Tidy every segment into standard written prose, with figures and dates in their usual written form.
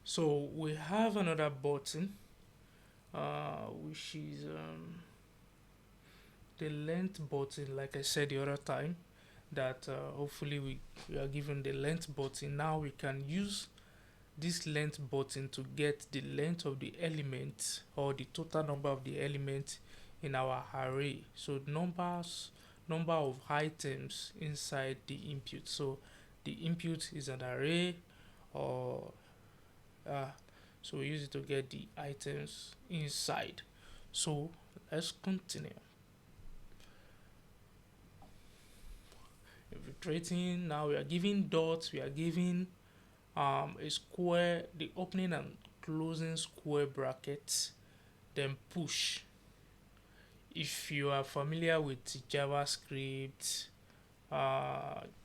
So we have another button, which is the length button. Like I said the other time, that hopefully we are given the length button. Now we can use this length button to get the length of the element or the total number of the element in our array. So number of items inside the input. So the input is an array, or uh, so we use it to get the items inside. So let's continue. Infiltrating, now we are giving dots, we are giving a square, the opening and closing square brackets, then push. If you are familiar with JavaScript,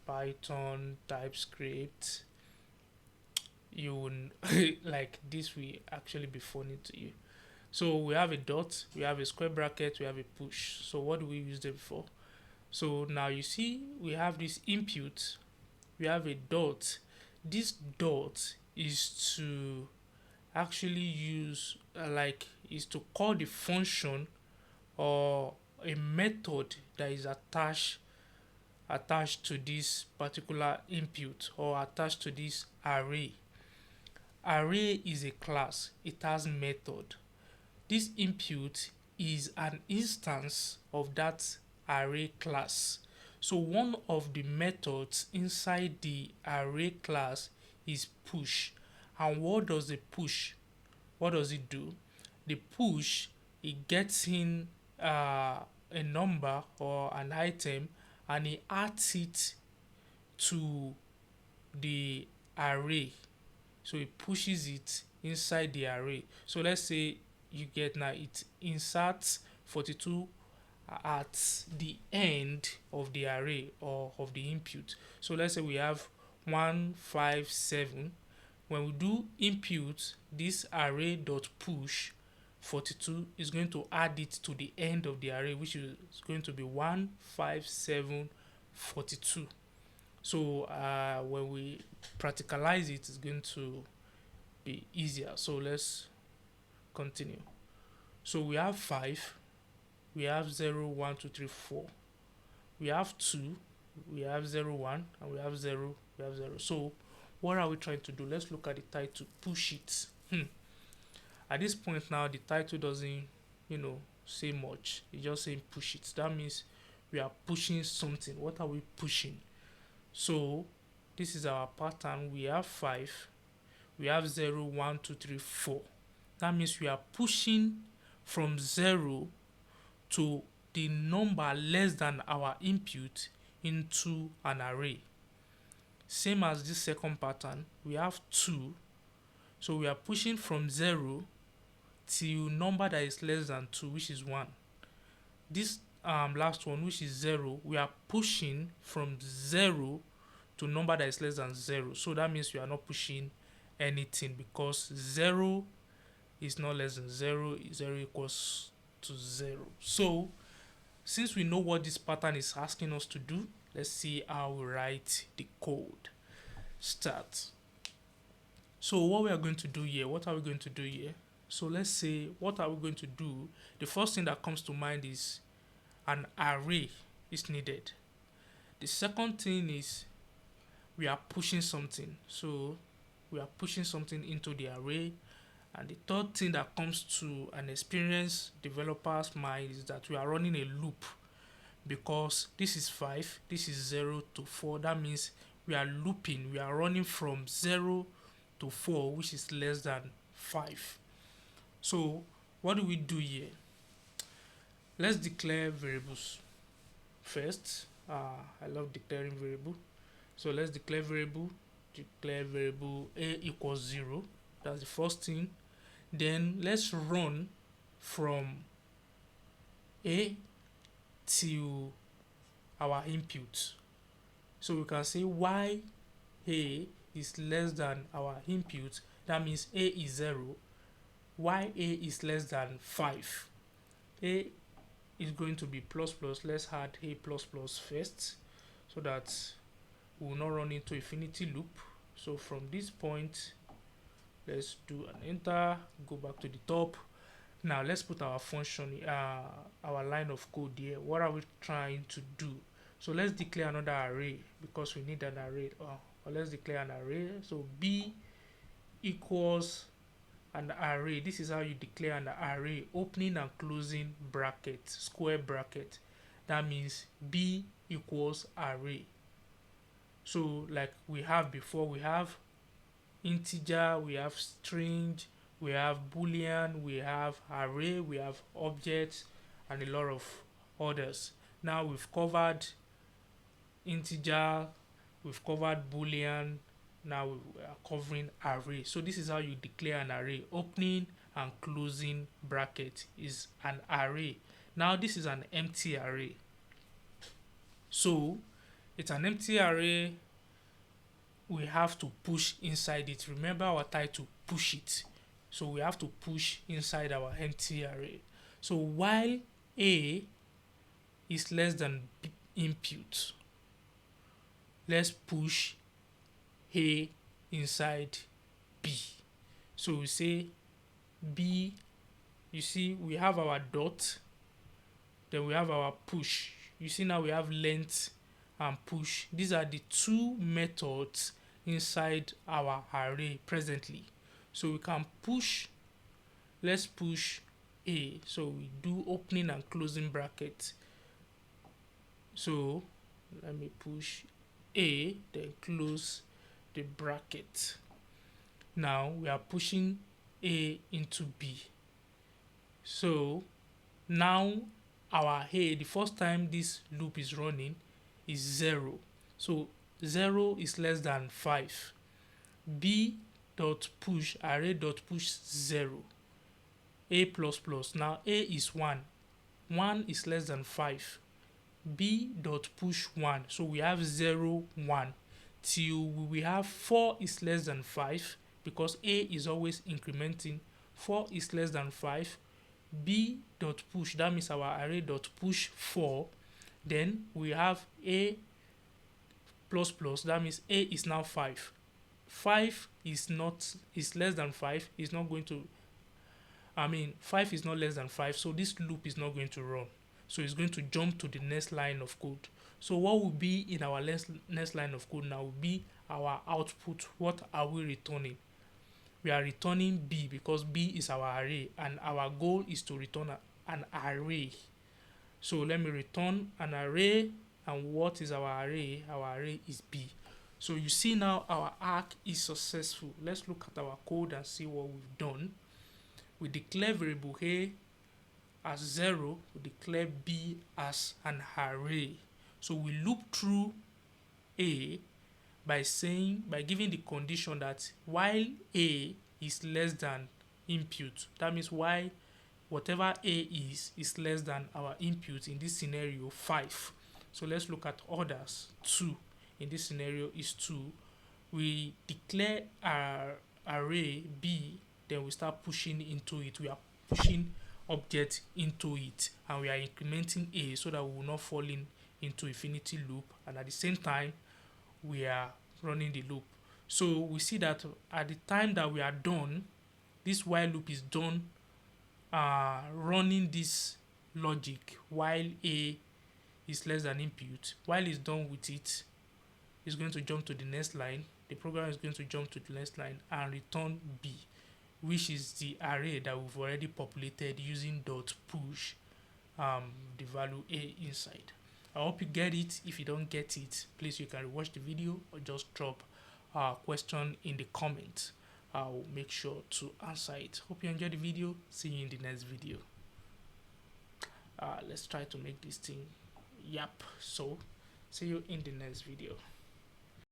Python, TypeScript, you will like this will actually be funny to you. So we have a dot, we have a square bracket, we have a push. So what do we use them for? So now you see we have this input, we have a dot. This dot is to actually use is to call the function or a method that is attached to this particular input or attached to this array. Array is a class, it has method. This input is an instance of that array class. So one of the methods inside the array class is push. And what does the push? What does it do? The push, it gets in a number or an item, and it adds it to the array. So it pushes it inside the array. So let's say you get now it inserts 42 at the end of the array or of the input. So let's say we have 157. When we do input, this array dot push 42 is going to add it to the end of the array, which is going to be 15742. So when we practicalize it, it's going to be easier. So let's continue. So we have 5, we have 0, 1, 2, 3, 4. We have 2, we have 0, 1, and we have 0, we have 0. So what are we trying to do? Let's look at the title, push it. At this point now, the title doesn't, say much. It's just saying push it. That means we are pushing something. What are we pushing? So this is our pattern. We have 5, we have 0, 1, 2, 3, 4. That means we are pushing from 0 to the number less than our input into an array. Same as this second pattern, we have 2, so we are pushing from 0 till number that is less than 2, which is 1. This last one, which is 0, we are pushing from 0 to number that is less than 0. So that means we are not pushing anything, because 0 is not less than 0, 0 equals to 0. So since we know what this pattern is asking us to do, let's see how we write the code. Start. So what we are going to do here, what are we going to do here? So let's say, what are we going to do? The first thing that comes to mind is an array is needed. The second thing is we are pushing something. So we are pushing something into the array. And the third thing that comes to an experienced developer's mind is that we are running a loop, because this is 5, this is 0 to 4. That means we are looping, we are running from 0 to 4, which is less than 5. So what do we do here? Let's declare variables first. I love declaring variable. So let's declare variable a equals 0. That's the first thing. Then let's run from a to our input. So we can say y a is less than our input. That means a is 0, y a is less than 5. A is going to be plus plus. Let's add a plus plus first, so that we will not run into infinity loop. So from this point Let's do an enter, go back to the top. Now let's put our function, our line of code here. What are we trying to do? So let's declare another array because we need an array. Or let's declare an array. So b equals an array. This is how you declare an array: opening and closing bracket, square bracket. That means b equals array. So like we have before, we have integer, we have string, we have boolean, we have array, we have objects, and a lot of others. Now we've covered integer, we've covered boolean, now we are covering array. So this is how you declare an array: opening and closing bracket is an array. Now this is an empty array. So it's an empty array, we have to push inside it. Remember our title, push it. So we have to push inside our empty array. So while a is less than b input, let's push a inside b. So we say b, you see we have our dot, then we have our push. You see now we have length and push. These are the two methods inside our array presently. So we can push, let's push a. So we do opening and closing bracket. So let me push a, then close the bracket. Now we are pushing a into b. So now our a, the first time this loop is running, is 0. So 0 is less than 5. b dot push, array dot push 0, a plus plus. Now a is 1, 1 is less than 5. b dot push 1, so we have 0 1 till we have 4 is less than 5, because a is always incrementing. 4 is less than 5. b dot push, that means our array dot push 4. Then we have a plus plus, that means a is now 5. 5 is less than 5, is not going to, 5 is not less than 5, so this loop is not going to run. So it's going to jump to the next line of code. So what will be in our next line of code now will be our output. What are we returning? We are returning b, because b is our array and our goal is to return an array. So let me return an array, and what is our array? Our array is b. So you see now our arc is successful. Let's look at our code and see what we've done. We declare variable a as 0, we declare b as an array. So we loop through a by giving the condition that while a is less than input, that means while whatever a is less than our input, in this scenario 5. So let's look at others. 2 in this scenario is 2. We declare our array b, then we start pushing into it. We are pushing object into it, and we are incrementing a so that we will not fall into infinity loop, and at the same time we are running the loop. So we see that at the time that we are done, this while loop is done running this logic while a is less than input. While it's done with it, it's going to jump to the next line. The program is going to jump to the next line and return b, which is the array that we've already populated using dot push the value a inside. I hope you get it. If you don't get it, please you can rewatch the video or just drop a question in the comments. I'll make sure to answer it. Hope you enjoyed the video. See you in the next video. Let's try to make this thing. Yep. So see you in the next video.